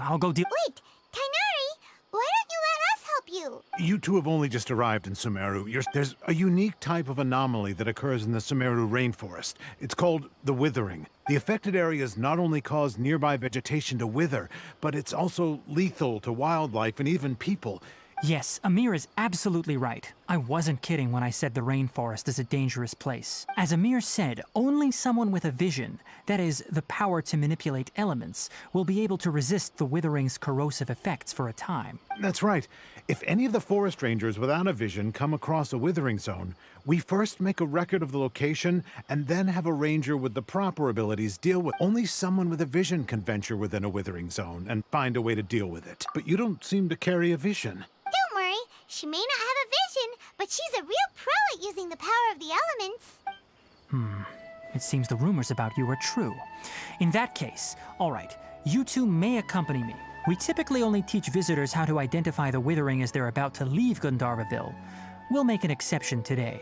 I'll go deal... Wait, Tainari! Why don't you let us help you? You two have only just arrived in Sumeru. There's a unique type of anomaly that occurs in the Sumeru rainforest. It's called the withering. The affected areas not only cause nearby vegetation to wither, but it's also lethal to wildlife and even people. Yes, Amir is absolutely right. I wasn't kidding when I said the rainforest is a dangerous place. As Amir said, only someone with a vision, that is, the power to manipulate elements, will be able to resist the withering's corrosive effects for a time. That's right. If any of the forest rangers without a vision come across a withering zone, we first make a record of the location and then have a ranger with the proper abilities deal with. Only someone with a vision can venture within a withering zone and find a way to deal with it. But you don't seem to carry a vision. Don't worry, she may not have a vision, but she's a real pro at using the power of the elements. It seems the rumors about you are true. In that case, all right, you two may accompany me. We typically only teach visitors how to identify the withering as they're about to leave Gandharvaville. We'll make an exception today.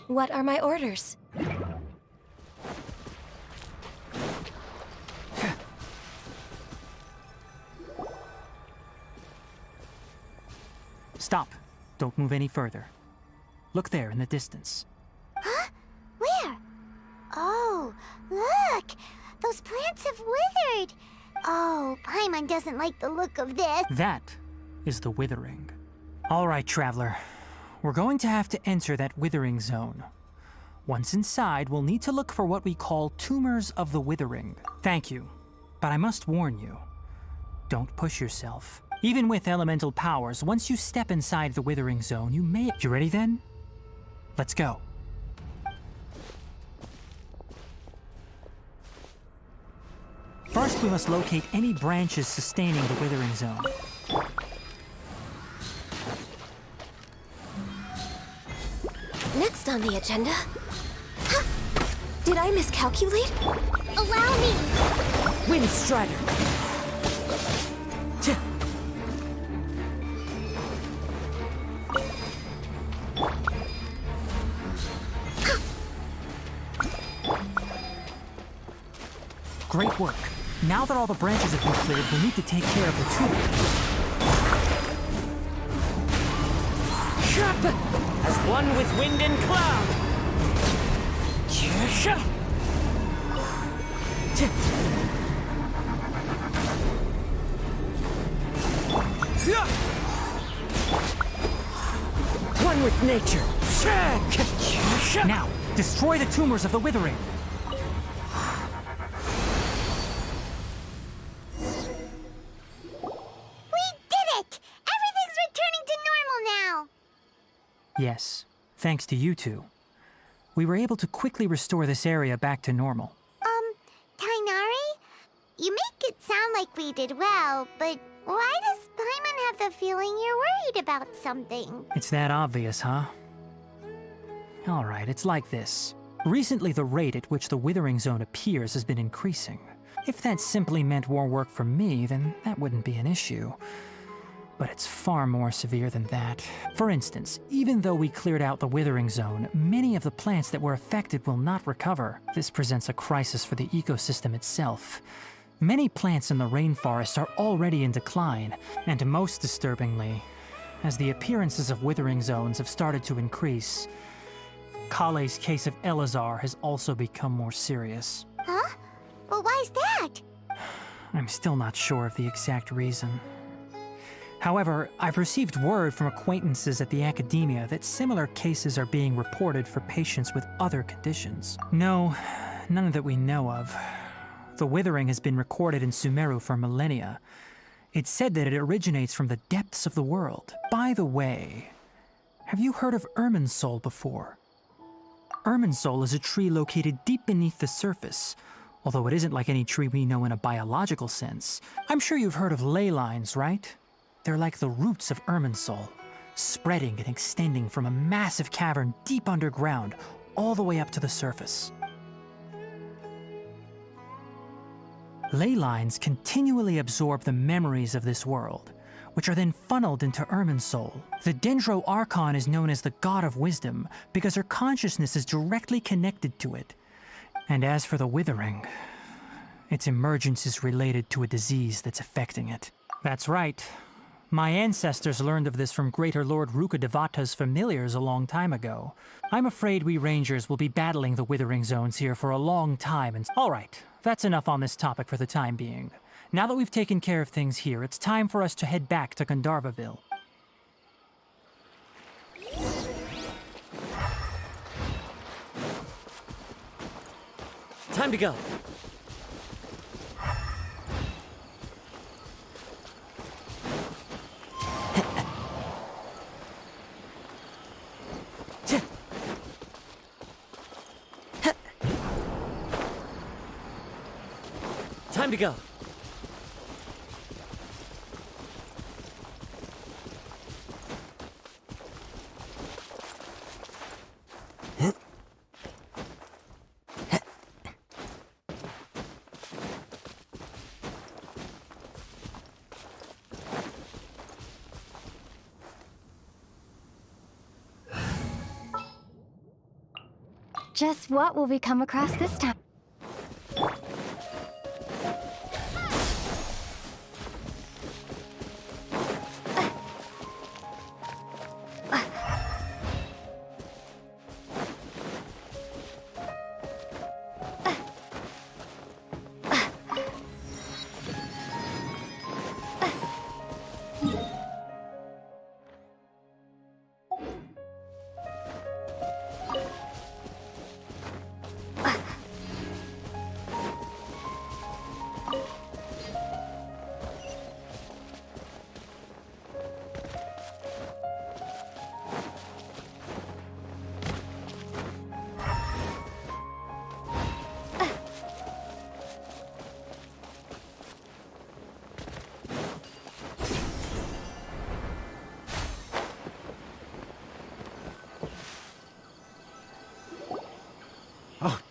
What are my orders? Stop. Don't move any further. Look there in the distance. Huh? Where? Oh, look! Those plants have withered! Oh, Paimon doesn't like the look of this. That is the withering. All right, traveler. We're going to have to enter that withering zone. Once inside, we'll need to look for what we call tumors of the withering. Thank you, but I must warn you. Don't push yourself. Even with elemental powers, once you step inside the withering zone, you may... You ready then? Let's go. First, we must locate any branches sustaining the withering zone. Next on the agenda... Ha! Did I miscalculate? Allow me! Wind Strider! Tch. Great work. Now that all the branches have been cleared, we'll need to take care of the tumor. As one with wind and cloud. One with nature! Now, destroy the tumors of the withering. Yes, thanks to you two. We were able to quickly restore this area back to normal. Tainari? You make it sound like we did well, but why does Paimon have the feeling you're worried about something? It's that obvious, huh? Alright, it's like this. Recently, the rate at which the withering zone appears has been increasing. If that simply meant more work for me, then that wouldn't be an issue. But it's far more severe than that. For instance, even though we cleared out the withering zone, many of the plants that were affected will not recover. This presents a crisis for the ecosystem itself. Many plants in the rainforest are already in decline, and most disturbingly, as the appearances of withering zones have started to increase, Kale's case of Elazar has also become more serious. Huh? Well, why's that? I'm still not sure of the exact reason. However, I've received word from acquaintances at the academia that similar cases are being reported for patients with other conditions. No, none that we know of. The withering has been recorded in Sumeru for millennia. It's said that it originates from the depths of the world. By the way, have you heard of Irminsul before? Irminsul is a tree located deep beneath the surface, although it isn't like any tree we know in a biological sense. I'm sure you've heard of ley lines, right? They're like the roots of Irminsul, spreading and extending from a massive cavern deep underground, all the way up to the surface. Ley lines continually absorb the memories of this world, which are then funneled into Irminsul. The Dendro Archon is known as the God of Wisdom because her consciousness is directly connected to it. And as for the withering, its emergence is related to a disease that's affecting it. That's right. My ancestors learned of this from Greater Lord Rukadevata's familiars a long time ago. I'm afraid we rangers will be battling the withering zones here for a long time and— Alright, that's enough on this topic for the time being. Now that we've taken care of things here, it's time for us to head back to Gandharvaville. Time to go. Time to go. Just what will we come across this time?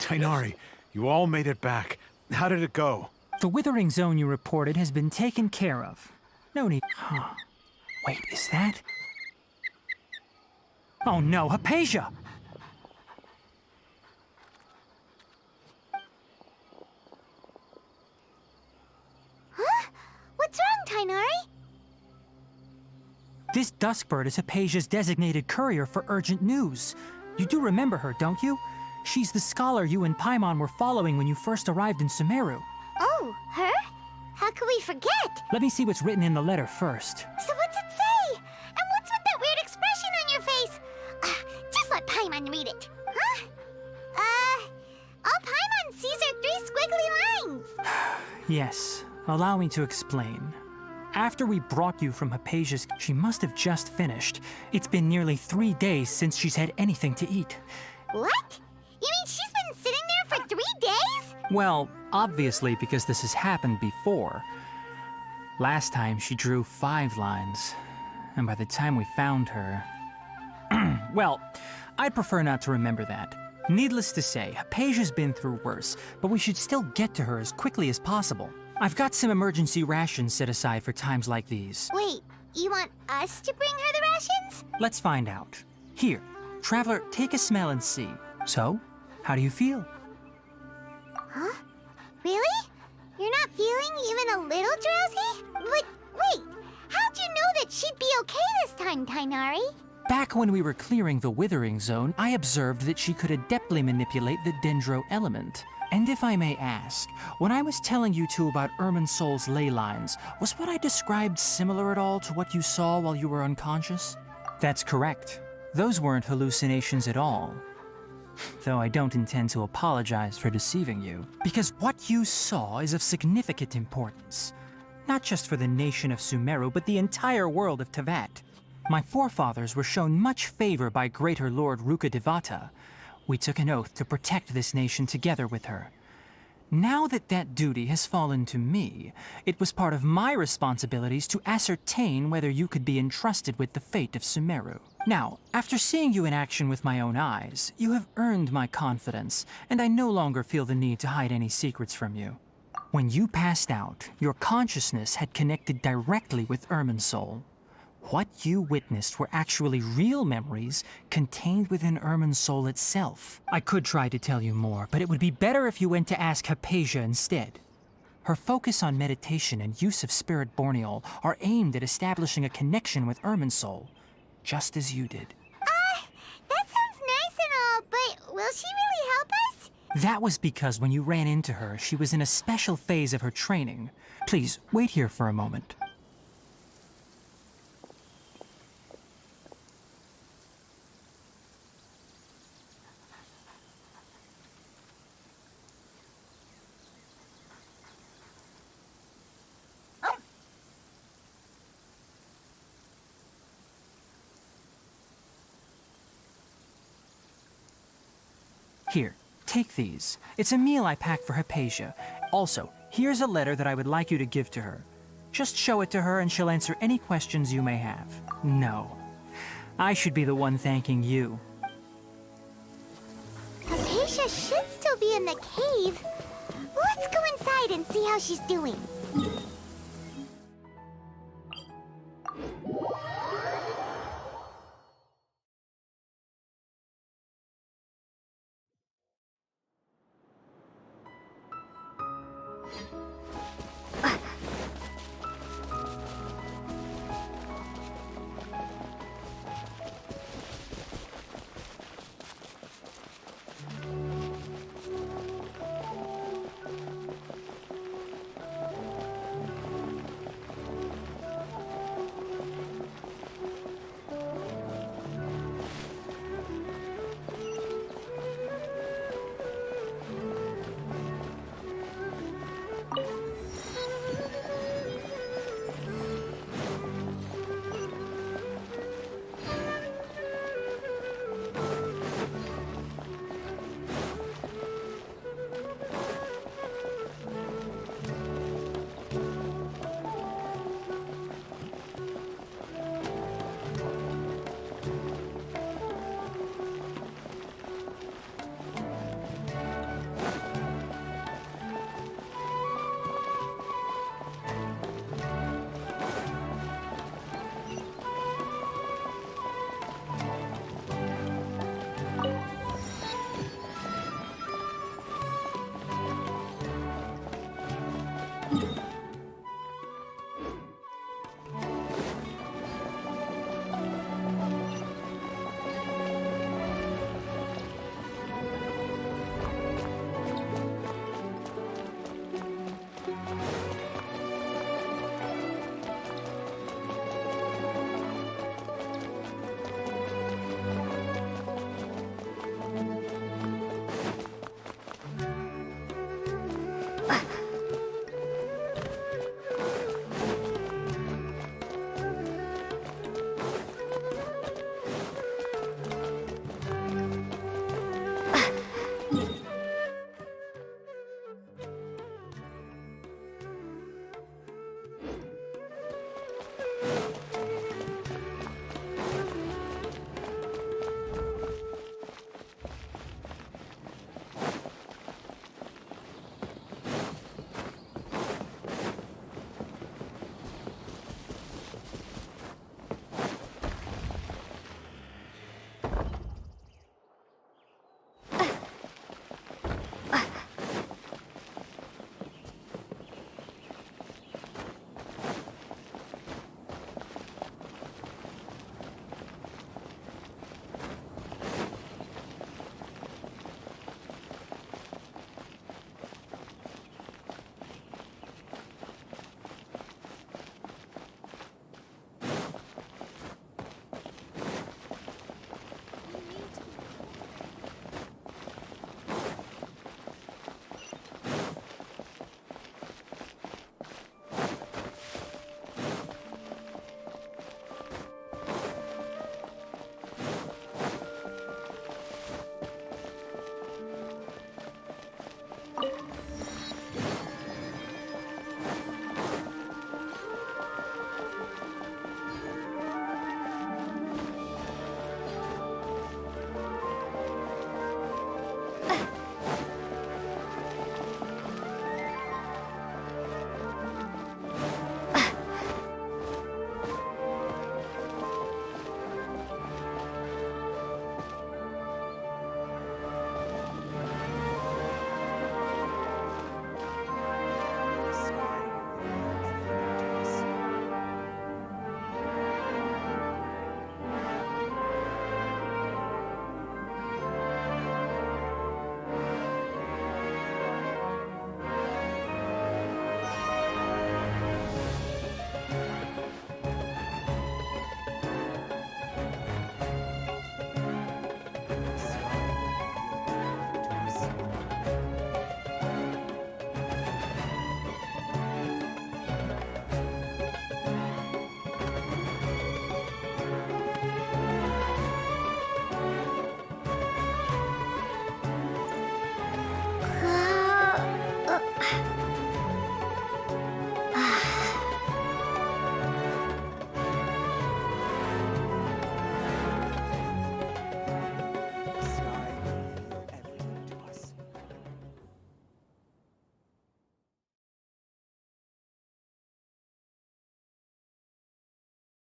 Tainari, you all made it back. How did it go? The withering zone you reported has been taken care of. No need. Huh. Wait, is that? Oh no, Hypatia! Huh? What's wrong, Tainari? This Duskbird is Hypatia's designated courier for urgent news. You do remember her, don't you? She's the scholar you and Paimon were following when you first arrived in Sumeru. Oh, her? How could we forget? Let me see what's written in the letter first. So what's it say? And what's with that weird expression on your face? Just let Paimon read it. Huh? All Paimon sees are 3 squiggly lines. Yes, allow me to explain. After we brought you from Hypatia's, she must have just finished. It's been nearly 3 days since she's had anything to eat. What? You mean she's been sitting there for 3 days? Well, obviously because this has happened before. Last time she drew 5 lines, and by the time we found her... Well, I'd prefer not to remember that. Needless to say, Hypatia's been through worse, but we should still get to her as quickly as possible. I've got some emergency rations set aside for times like these. Wait, you want us to bring her the rations? Let's find out. Here, Traveler, take a smell and see. So, how do you feel? Huh? Really? You're not feeling even a little drowsy? But wait, how'd you know that she'd be okay this time, Tainari? Back when we were clearing the withering zone, I observed that she could adeptly manipulate the dendro element. And if I may ask, when I was telling you two about Irminsol's ley lines, was what I described similar at all to what you saw while you were unconscious? That's correct. Those weren't hallucinations at all. Though I don't intend to apologize for deceiving you, because what you saw is of significant importance. Not just for the nation of Sumeru, but the entire world of Tevat. My forefathers were shown much favor by Greater Lord Rukkhadevata. We took an oath to protect this nation together with her. Now that that duty has fallen to me, it was part of my responsibilities to ascertain whether you could be entrusted with the fate of Sumeru. Now, after seeing you in action with my own eyes, you have earned my confidence, and I no longer feel the need to hide any secrets from you. When you passed out, your consciousness had connected directly with Irminsol. What you witnessed were actually real memories contained within Irminsol itself. I could try to tell you more, but it would be better if you went to ask Hypatia instead. Her focus on meditation and use of Spirit Borneol are aimed at establishing a connection with Irminsol, just as you did. That sounds nice and all, but will she really help us? That was because when you ran into her, she was in a special phase of her training. Please, wait here for a moment. Here, take these. It's a meal I packed for Hypatia. Also, here's a letter that I would like you to give to her. Just show it to her and she'll answer any questions you may have. No. I should be the one thanking you. Hypatia should still be in the cave. Let's go inside and see how she's doing.